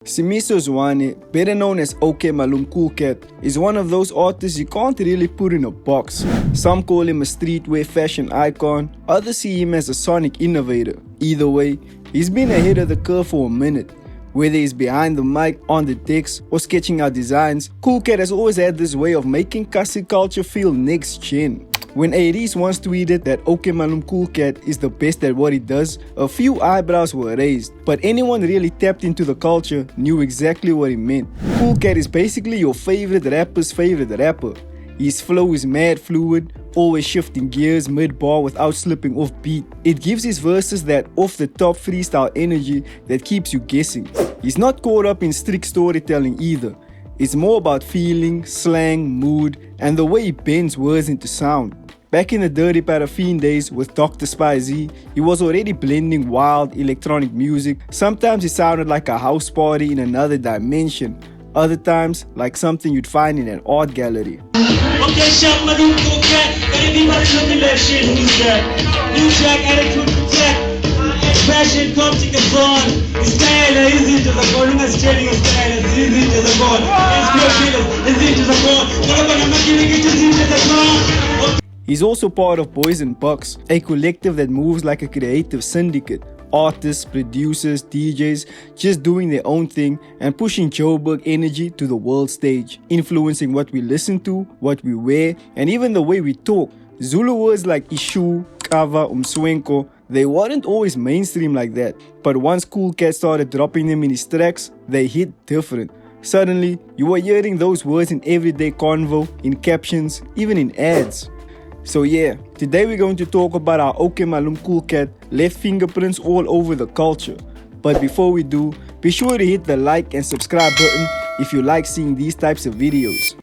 Simiso Zwane, better known as OkMalumKoolKat, is one of those artists you can't really put in a box. Some call him a streetwear fashion icon, others see him as a sonic innovator. Either way, he's been ahead of the curve for a minute. Whether he's behind the mic, on the decks, or sketching out designs, Koolkat has always had this way of making Kasi culture feel next gen. When Aries once tweeted that OkMalumKoolKat is the best at what he does, a few eyebrows were raised, but anyone really tapped into the culture knew exactly what he meant. Koolkat is basically your favorite rapper's favorite rapper. His flow is mad fluid, always shifting gears mid-bar without slipping off beat. It gives his verses that off-the-top freestyle energy that keeps you guessing. He's not caught up in strict storytelling either. It's more about feeling, slang, mood, and the way he bends words into sound. Back in the Dirty Paraffin days with Dr. Spy-Z, he was already blending wild electronic music. Sometimes it sounded like a house party in another dimension. Other times, like something you'd find in an art gallery. Okay, shop OkMalumKoolKat. Everybody look at that shit. Who's that? New Jack, attitude protect. Passion comes to confront. Style is into the god. I'm telling you, style is into the god. It's into the god. I'm giving it into the god. He's also part of Boys and Bucks, a collective that moves like a creative syndicate. Artists, producers, DJs, just doing their own thing and pushing Joburg energy to the world stage, influencing what we listen to, what we wear, and even the way we talk. Zulu words like Ishu, Kava, Umswenko, they weren't always mainstream like that, but once Koolkat started dropping them in his tracks, they hit different. Suddenly, you were hearing those words in everyday convo, in captions, even in ads. So yeah, today we're going to talk about how OkMalumKoolKat left fingerprints all over the culture. But before we do, be sure to hit the like and subscribe button if you like seeing these types of videos.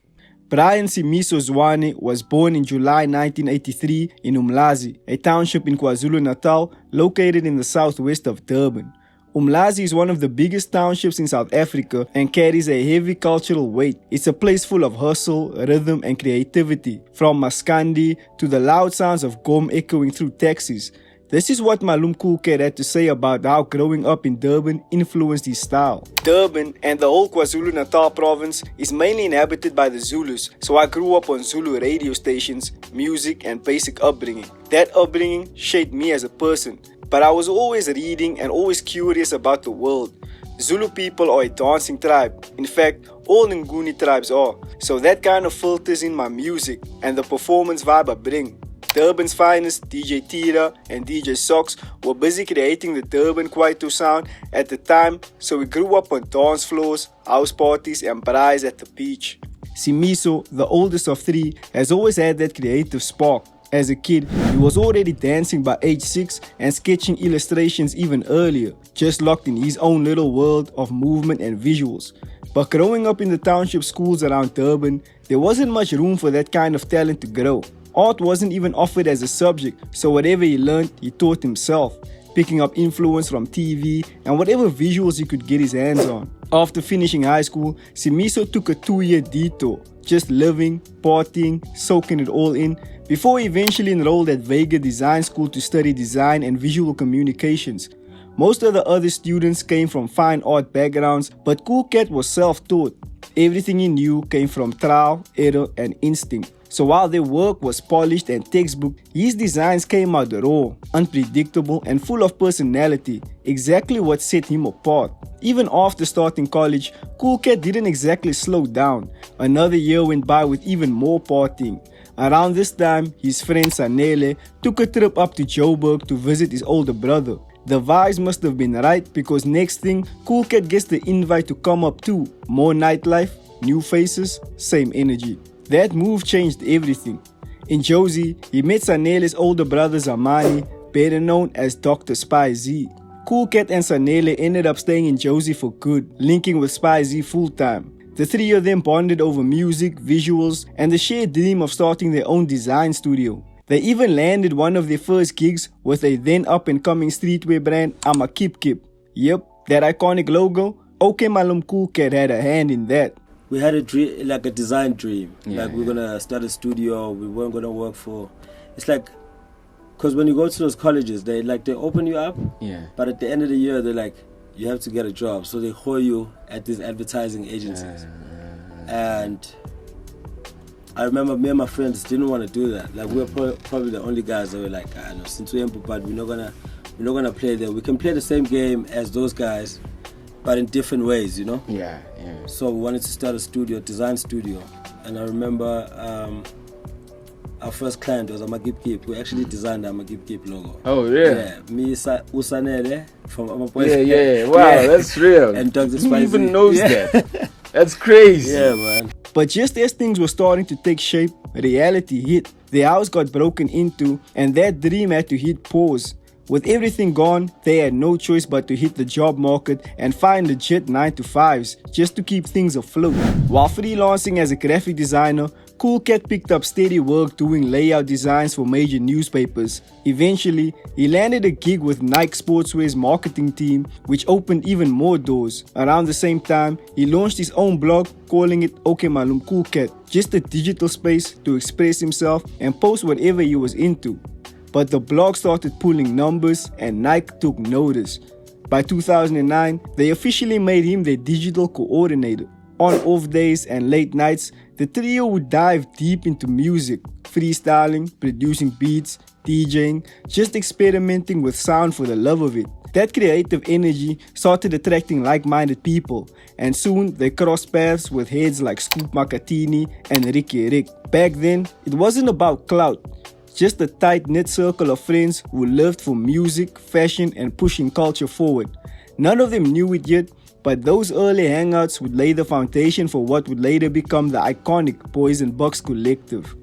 Brian Simiso Zwane was born in July 1983 in Umlazi, a township in KwaZulu-Natal located in the southwest of Durban. Umlazi is one of the biggest townships in South Africa and carries a heavy cultural weight. It's a place full of hustle, rhythm and creativity, from maskandi to the loud sounds of gom echoing through taxis. This is what MalumKoolKat had to say about how growing up in Durban influenced his style. Durban and the whole KwaZulu-Natal province is mainly inhabited by the Zulus, so I grew up on Zulu radio stations, music and basic upbringing. That upbringing shaped me as a person. But I was always reading and always curious about the world. Zulu people are a dancing tribe. In fact, all Nguni tribes are. So that kind of filters in my music and the performance vibe I bring. Durban's finest, DJ Tira and DJ Socks, were busy creating the Durban Kwaito sound at the time, so we grew up on dance floors, house parties and braais at the beach. Simiso, the oldest of three, has always had that creative spark. As a kid, he was already dancing by age 6 and sketching illustrations even earlier, just locked in his own little world of movement and visuals. But growing up in the township schools around Durban, there wasn't much room for that kind of talent to grow. Art wasn't even offered as a subject, so whatever he learned, he taught himself, picking up influence from TV and whatever visuals he could get his hands on. After finishing high school, Simiso took a 2-year detour, just living, partying, soaking it all in, before he eventually enrolled at Vega Design School to study design and visual communications. Most of the other students came from fine art backgrounds, but Koolkat was self-taught. Everything he knew came from trial, error and instinct. So while their work was polished and textbook, his designs came out raw, unpredictable and full of personality, exactly what set him apart. Even after starting college, Koolkat didn't exactly slow down. Another year went by with even more partying. Around this time, his friend Sanele took a trip up to Joburg to visit his older brother. The vibes must have been right because next thing, Koolkat gets the invite to come up too. More nightlife, new faces, same energy. That move changed everything. In Josie, he met Sanele's older brother Zamani, better known as Dr. Spy-Z. Koolkat and Sanele ended up staying in Josie for good, linking with Spy-Z full-time. The three of them bonded over music, visuals, and the shared dream of starting their own design studio. They even landed one of their first gigs with a then up-and-coming streetwear brand, Kip Kip. Yep, that iconic logo, OkMalumKoolKat had a hand in that. We had a dream, like a design dream. Like we're gonna start a studio. We weren't gonna work for. It's like, cause when you go to those colleges, they open you up. Yeah. But at the end of the year, they're like, you have to get a job. So they call you at these advertising agencies. And I remember me and my friends didn't want to do that. Like, we were probably the only guys that were like, no, since we're but we're not gonna play there. We can play the same game as those guys, but in different ways, you know? Yeah. So we wanted to start a design studio. And I remember our first client was a Magip Keep. We actually designed our Magip Keep logo. Oh, yeah. Yeah. Me, Usanele from Amapoy. Yeah. Wow, that's real. And Dr. Who Spicy. even knows that? That's crazy. Yeah, man. But just as things were starting to take shape, reality hit. The house got broken into, and that dream had to hit pause. With everything gone, they had no choice but to hit the job market and find legit 9-to-5s just to keep things afloat. While freelancing as a graphic designer, Koolkat picked up steady work doing layout designs for major newspapers. Eventually, he landed a gig with Nike Sportswear's marketing team, which opened even more doors. Around the same time, he launched his own blog, calling it OkMalumKoolKat, just a digital space to express himself and post whatever he was into. But the blog started pulling numbers and Nike took notice. By 2009, they officially made him their digital coordinator. On off days and late nights, the trio would dive deep into music, freestyling, producing beats, DJing, just experimenting with sound for the love of it. That creative energy started attracting like-minded people, and soon they crossed paths with heads like Scoop Makatini and Ricky Rick. Back then, it wasn't about clout. Just a tight-knit circle of friends who lived for music, fashion, and pushing culture forward. None of them knew it yet, but those early hangouts would lay the foundation for what would later become the iconic Boys and Bucks collective.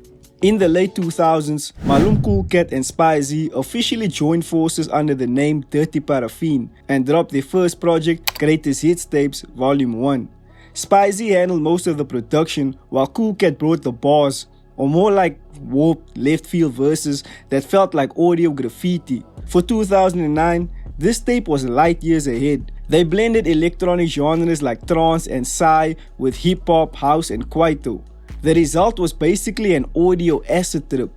In the late 2000s, MalumKoolKat and Spy-Z officially joined forces under the name Dirty Paraffin and dropped their first project, Greatest Hits Tapes Volume 1. Spy-Z handled most of the production, while Koolkat brought the bars, or more like warped left field verses that felt like audio graffiti. For 2009, this tape was light years ahead. They blended electronic genres like trance and psy with hip-hop, house and kwaito. The result was basically an audio acid trip.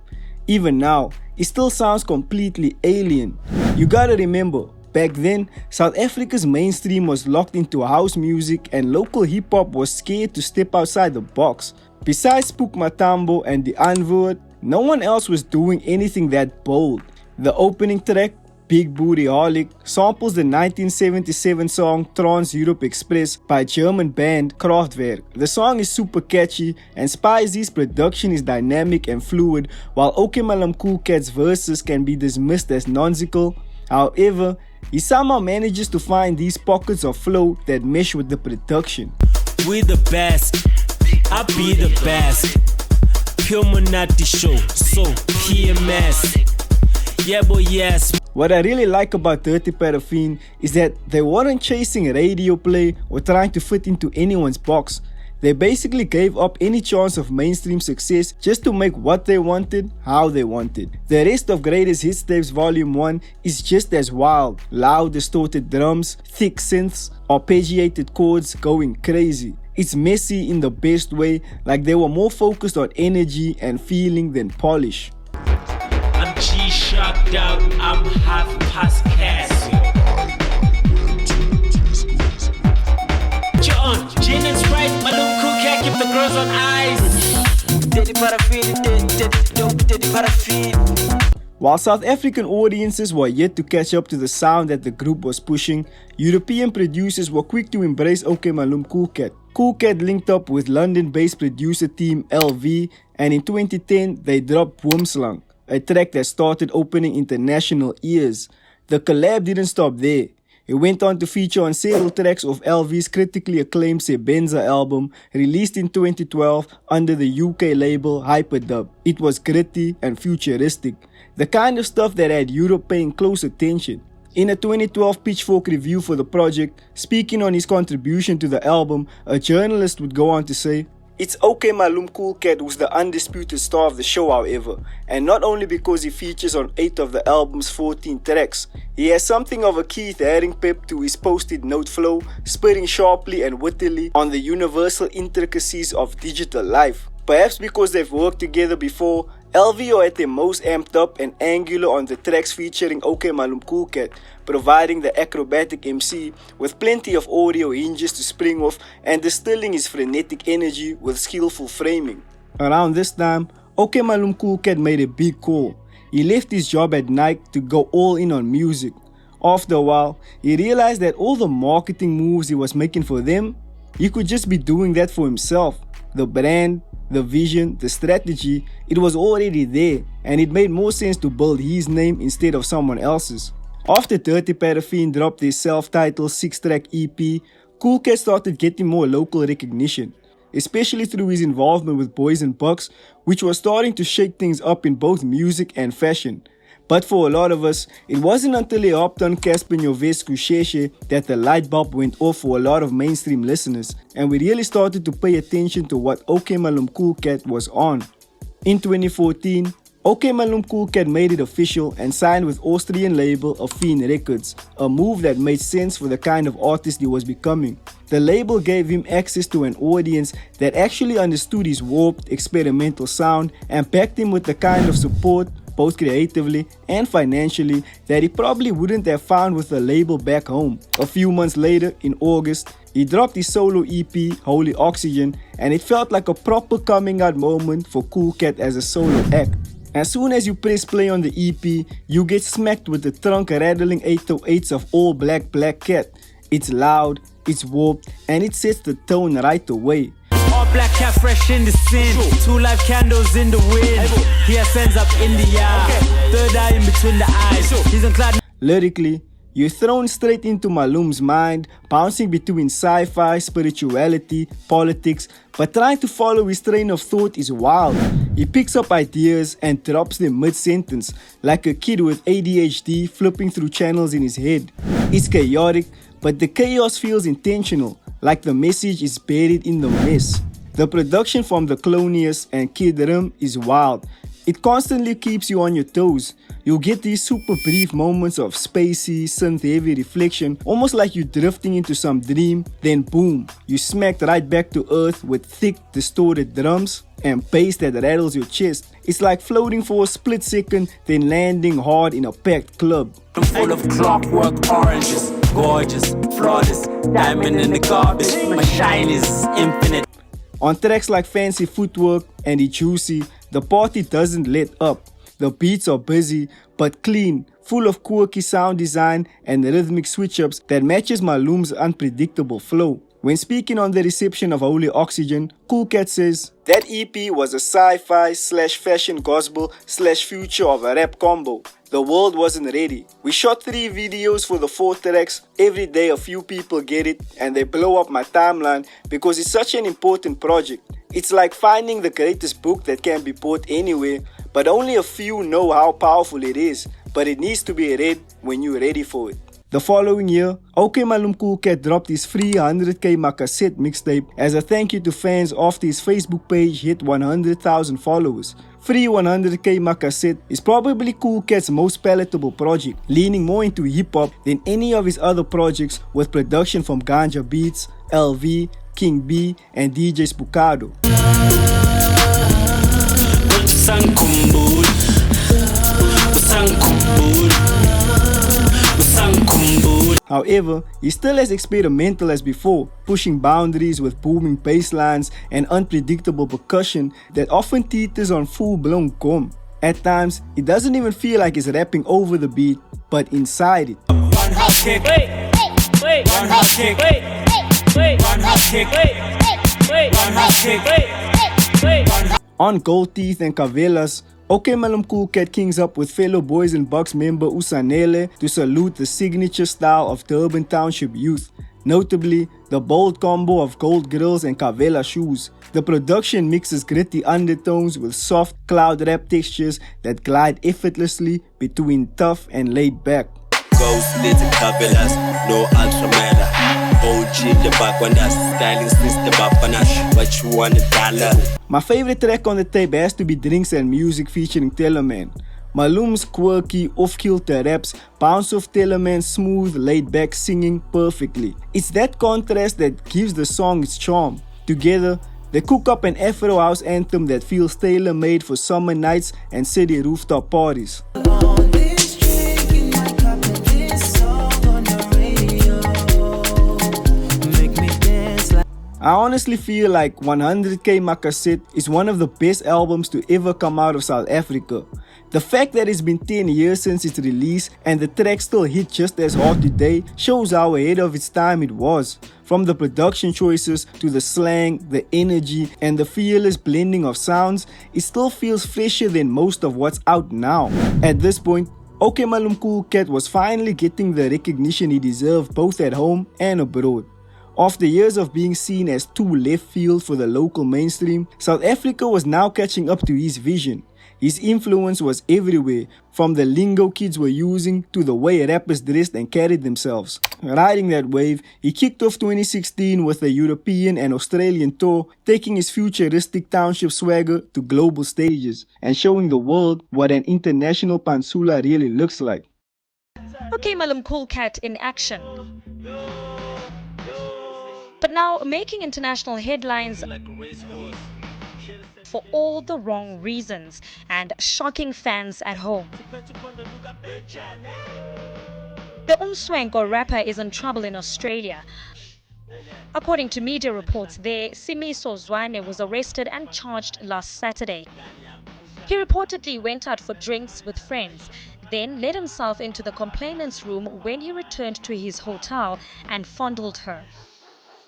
Even now, it still sounds completely alien. You gotta remember, back then, South Africa's mainstream was locked into house music and local hip-hop was scared to step outside the box. Besides Spook Matambo and The Unword, no one else was doing anything that bold. The opening track, Big Booty Holic, samples the 1977 song Trans Europe Express by German band Kraftwerk. The song is super catchy and Spy-Z's production is dynamic and fluid, while OkMalumKoolKat's verses can be dismissed as nonsensical. However, he somehow manages to find these pockets of flow that mesh with the production. We the best, I be the best. Pure Monati show, so PMS. Yeah boy, yes. What I really like about Dirty Paraffin is that they weren't chasing radio play or trying to fit into anyone's box. They basically gave up any chance of mainstream success just to make what they wanted, how they wanted. The rest of Greatest Hits Tapes Volume 1 is just as wild. Loud distorted drums, thick synths, arpeggiated chords going crazy. It's messy in the best way, like they were more focused on energy and feeling than polish. I'm G-Shocked out, I'm half past Casio. John, gin and Sprite, MalumKoolKat, keep the girls on ice. Dirty Paraffin, dirty Paraffin. While South African audiences were yet to catch up to the sound that the group was pushing, European producers were quick to embrace OkMalumKoolKat. Koolkat linked up with London-based producer team LV, and in 2010 they dropped Woomslang, a track that started opening international ears. The collab didn't stop there. It went on to feature on several tracks of LV's critically acclaimed Sebenza album, released in 2012 under the UK label Hyperdub. It was gritty and futuristic, the kind of stuff that had Europe paying close attention. In a 2012 Pitchfork review for the project, speaking on his contribution to the album, a journalist would go on to say, "It's OkMalumKoolKat who's the undisputed star of the show, however, and not only because he features on 8 of the album's 14 tracks. He has something of a Keith Haring pep to his post-it note flow, spitting sharply and wittily on the universal intricacies of digital life. Perhaps because they've worked together before, LV are at their most amped up and angular on the tracks featuring OkMalumKoolKat, providing the acrobatic MC with plenty of audio hinges to spring off and distilling his frenetic energy with skillful framing. Around this time, OkMalumKoolKat made a big call. He left his job at Nike to go all in on music. After a while, he realized that all the marketing moves he was making for them, he could just be doing that for himself. The brand, the vision, the strategy, it was already there, and it made more sense to build his name instead of someone else's. After Dirty Paraffin dropped their self-titled 6-track EP, Koolkat started getting more local recognition, especially through his involvement with Boys and Bucks, which was starting to shake things up in both music and fashion. But for a lot of us, it wasn't until he hopped on Casper Nyovescu Sheshe that the light bulb went off for a lot of mainstream listeners, and we really started to pay attention to what OkMalumKoolKat was on. In 2014, OkMalumKoolKat made it official and signed with Austrian label Affine Records, a move that made sense for the kind of artist he was becoming. The label gave him access to an audience that actually understood his warped, experimental sound and backed him with the kind of support, both creatively and financially, that he probably wouldn't have found with a label back home. A few months later, in August, he dropped his solo EP, Holy Oxygen, and it felt like a proper coming out moment for Koolkat as a solo act. As soon as you press play on the EP, you get smacked with the trunk rattling 808s of all black cat. It's loud, it's warped, and it sets the tone right away. All black cat fresh in the scene. 2 live candles in the wind. He ascends up in the air. Third eye in between the eyes. He's unclad. Lyrically, you're thrown straight into Malum's mind, bouncing between sci-fi, spirituality, politics, but trying to follow his train of thought is wild. He picks up ideas and drops them mid-sentence, like a kid with ADHD flipping through channels in his head. It's chaotic, but the chaos feels intentional, like the message is buried in the mess. The production from the Clonius and Kid Rim is wild. It constantly keeps you on your toes. You'll get these super brief moments of spacey, synth-heavy reflection, almost like you're drifting into some dream, then boom, you smacked right back to earth with thick, distorted drums and bass that rattles your chest. It's like floating for a split second, then landing hard in a packed club. I'm full of clockwork oranges, gorgeous, flawless, diamond in the garbage. My shine is infinite. On tracks like Fancy Footwork and The Juicy, the party doesn't let up. The beats are busy, but clean, full of quirky sound design and rhythmic switch-ups that matches Malum's unpredictable flow. When speaking on the reception of Holy Oxygen, Koolkat says, "That EP was a sci-fi / fashion gospel / future of a rap combo. The world wasn't ready. We shot 3 videos for the 4 tracks. Every day a few people get it and they blow up my timeline because it's such an important project. It's like finding the greatest book that can be bought anywhere, but only a few know how powerful it is, but it needs to be read when you're ready for it." The following year, OkMalumKoolKat dropped his free 100k Makassette mixtape as a thank you to fans after his Facebook page hit 100,000 followers. Free 100k Makassette is probably Koolkat's most palatable project, leaning more into hip-hop than any of his other projects, with production from Ganja Beats, LV, King B, and DJ Spukado. However, he's still as experimental as before, pushing boundaries with booming bass lines and unpredictable percussion that often teeters on full-blown gom. At times, it doesn't even feel like he's rapping over the beat, but inside it. One hop kick, wait, one hop kick, wait, one hop kick, wait, one hop kick, wait. On Gold Teeth and Cavelas, OkMalumKoolKat kings up with fellow Boys and Bucks member Usanele to salute the signature style of Durban Township youth, notably the bold combo of gold grills and Cavella shoes. The production mixes gritty undertones with soft cloud rap textures that glide effortlessly between tough and laid back. Ghost little Cavelas, no ultramana. OG in the back when that's styling since the Bapanash. What you want $1? My favorite track on the tape has to be Drinks and Music featuring Tellerman. Malum's quirky, off-kilter raps bounce off Tellerman's smooth, laid-back singing perfectly. It's that contrast that gives the song its charm. Together, They cook up an Afro house anthem that feels tailor-made for summer nights and city rooftop parties. I honestly feel like 100K Makasit is one of the best albums to ever come out of South Africa. The fact that it's been 10 years since its release and the track still hit just as hard today shows how ahead of its time it was. From the production choices to the slang, the energy, and the fearless blending of sounds, it still feels fresher than most of what's out now. At this point, OkMalumKoolKat was finally getting the recognition he deserved both at home and abroad. After years of being seen as too left field for the local mainstream, South Africa was now catching up to his vision. His influence was everywhere, from the lingo kids were using to the way rappers dressed and carried themselves. Riding that wave, he kicked off 2016 with a European and Australian tour, taking his futuristic township swagger to global stages and showing the world what an international Pansula really looks like. OkMalumKoolKat in action. But now making international headlines for all the wrong reasons and shocking fans at home. The Umswenko rapper is in trouble in Australia. According to media reports there, Simiso Zwane was arrested and charged last Saturday. He reportedly went out for drinks with friends, then let himself into the complainant's room when he returned to his hotel and fondled her.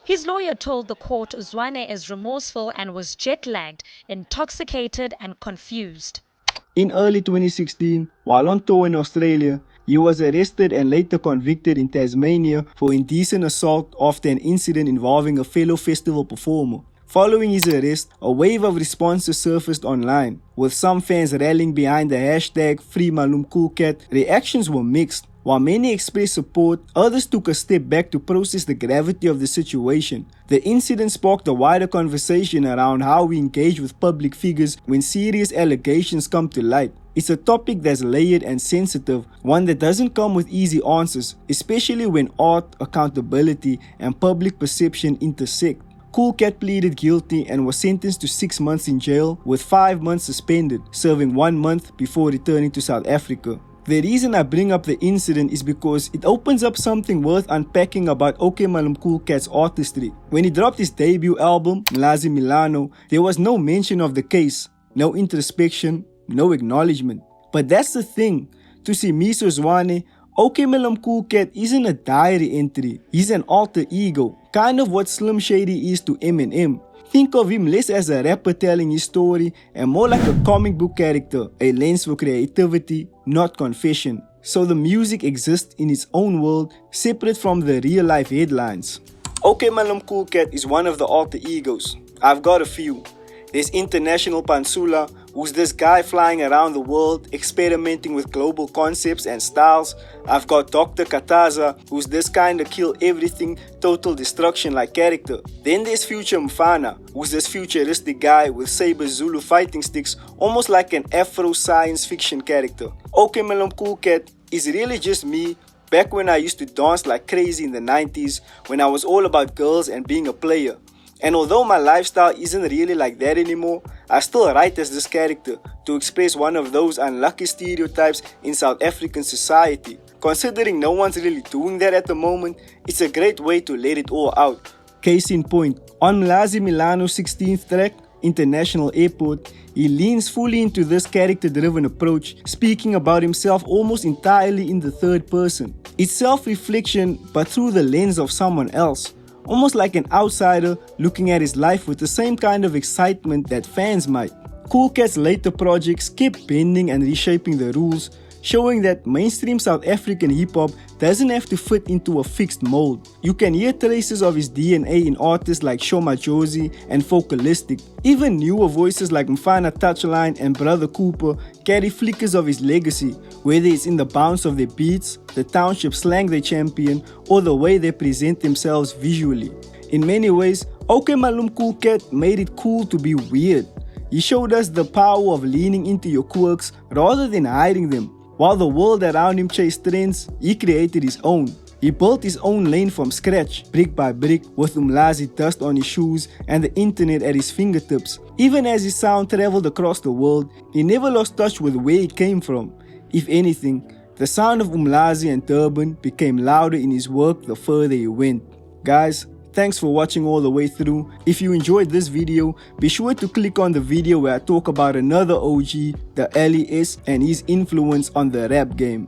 His lawyer told the court Zwane is remorseful and was jet-lagged, intoxicated and confused. In early 2016, while on tour in Australia, he was arrested and later convicted in Tasmania for indecent assault after an incident involving a fellow festival performer. Following his arrest, a wave of responses surfaced online, with some fans rallying behind the hashtag #FreeMalumKoolKat. Reactions were mixed. While many expressed support, others took a step back to process the gravity of the situation. The incident sparked a wider conversation around how we engage with public figures when serious allegations come to light. It's a topic that's layered and sensitive, one that doesn't come with easy answers, especially when art, accountability, and public perception intersect. Koolkat pleaded guilty and was sentenced to 6 months in jail, with 5 months suspended, serving 1 month before returning to South Africa. The reason I bring up the incident is because it opens up something worth unpacking about OkMalumKoolKat's artistry. When he dropped his debut album, Mlazi Milano, there was no mention of the case, no introspection, no acknowledgement. But that's the thing. To Simiso Zwane, OkMalumKoolKat isn't a diary entry, he's an alter ego, kind of what Slim Shady is to Eminem. Think of him less as a rapper telling his story and more like a comic book character, a lens for creativity, not confession. So the music exists in its own world, separate from the real life headlines. OkMalumKoolKat is one of the alter egos. I've got a few. There's International Pansula, who's this guy flying around the world, experimenting with global concepts and styles. I've got Dr. Kataza, who's this kinda kill everything, total destruction like character. Then there's Future Mfana, who's this futuristic guy with saber Zulu fighting sticks, almost like an Afro science fiction character. OkMalumKoolKat is really just me, back when I used to dance like crazy in the 90s, when I was all about girls and being a player. And although my lifestyle isn't really like that anymore, I still write as this character to express one of those unlucky stereotypes in South African society. Considering no one's really doing that at the moment, it's a great way to let it all out. Case in point, on Mlazi Milano's 16th track, International Airport, he leans fully into this character-driven approach, speaking about himself almost entirely in the third person. It's self-reflection, but through the lens of someone else. Almost like an outsider looking at his life with the same kind of excitement that fans might. Koolkat's later projects kept bending and reshaping the rules, showing that mainstream South African hip-hop doesn't have to fit into a fixed mold. You can hear traces of his DNA in artists like Shoma Josie and Focalistic. Even newer voices like Mfana Touchline and Brother Cooper carry flickers of his legacy, whether it's in the bounce of their beats, the township slang they champion, or the way they present themselves visually. In many ways, OkMalumKoolKat made it cool to be weird. He showed us the power of leaning into your quirks rather than hiding them. While the world around him chased trends, he created his own. He built his own lane from scratch, brick by brick, with Umlazi dust on his shoes and the internet at his fingertips. Even as his sound traveled across the world, he never lost touch with where he came from. If anything, the sound of Umlazi and Durban became louder in his work the further he went. Guys, thanks for watching all the way through. If you enjoyed this video, be sure to click on the video where I talk about another OG, the LES, and his influence on the rap game.